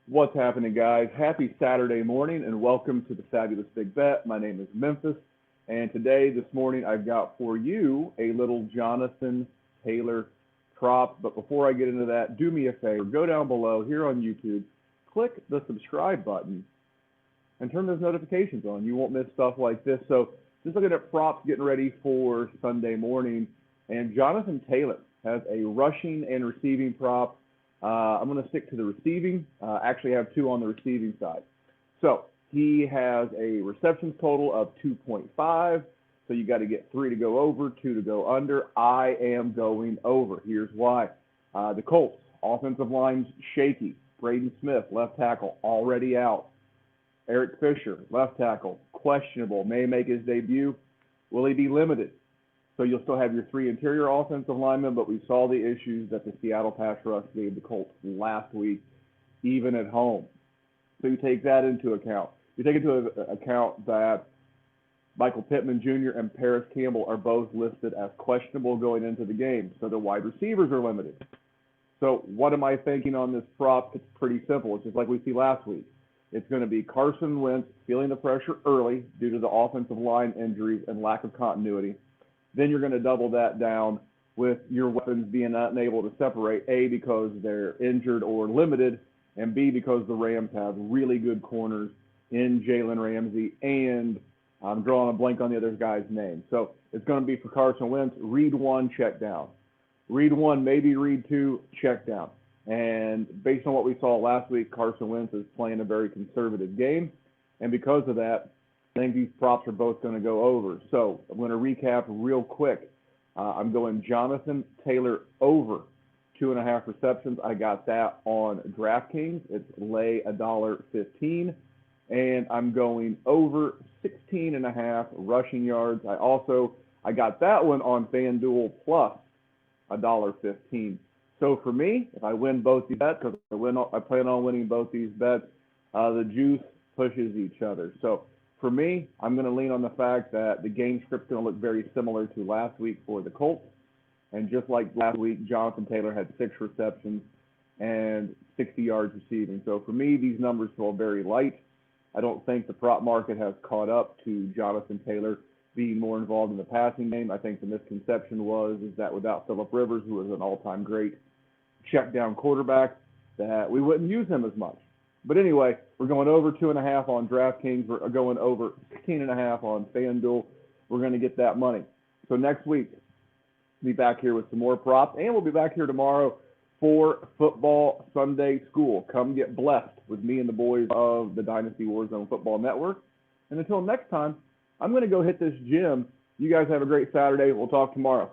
What's happening, guys? Happy Saturday morning and welcome to the Fabulous Big Bet. My name is Memphis, and today, this morning, I've got for you a little Jonathan Taylor prop. But before I get into that, do me a favor, go down below here on YouTube, click the subscribe button, and turn those notifications on. You won't miss stuff like this. So, just looking at props, getting ready for Sunday morning, and Jonathan Taylor has a rushing and receiving prop. I'm going to stick to the receiving. Actually, I have two on the receiving side. So he has a receptions total of 2.5. So you got to get 3 to go over, 2 to go under. I am going over. Here's why. The Colts, offensive line's shaky. Braden Smith, left tackle, already out. Eric Fisher, left tackle, questionable, may make his debut. Will he be limited? So you'll still have your 3 interior offensive linemen, but we saw the issues that the Seattle pass rush gave the Colts last week, even at home. So you take that into account. You take into account that Michael Pittman Jr. and Paris Campbell are both listed as questionable going into the game, so the wide receivers are limited. So what am I thinking on this prop? It's pretty simple. It's just like we see last week. It's going to be Carson Wentz feeling the pressure early due to the offensive line injuries and lack of continuity. Then you're going to double that down with your weapons being unable to separate, A, because they're injured or limited, and B, because the Rams have really good corners in Jalen Ramsey, and I'm drawing a blank on the other guy's name. So it's going to be for Carson Wentz, read 1, check down. Read 1, maybe read 2, check down. And based on what we saw last week, Carson Wentz is playing a very conservative game, and because of that, I think these props are both going to go over. So I'm going to recap real quick. I'm going Jonathan Taylor over 2.5 receptions. I got that on DraftKings. It's lay $1.15. And I'm going over 16.5 rushing yards. I got that one on FanDuel plus $1.15. So for me, if I win both these bets, because I plan on winning both these bets, the juice pushes each other. So for me, I'm going to lean on the fact that the game script's going to look very similar to last week for the Colts. And just like last week, Jonathan Taylor had 6 receptions and 60 yards receiving. So for me, these numbers feel very light. I don't think the prop market has caught up to Jonathan Taylor being more involved in the passing game. I think the misconception is that without Phillip Rivers, who is an all-time great check-down quarterback, that we wouldn't use him as much. But anyway, we're going over 2.5 on DraftKings. We're going over 16.5 on FanDuel. We're going to get that money. So next week, we'll be back here with some more props, and we'll be back here tomorrow for Football Sunday School. Come get blessed with me and the boys of the Dynasty Warzone Football Network. And until next time, I'm going to go hit this gym. You guys have a great Saturday. We'll talk tomorrow.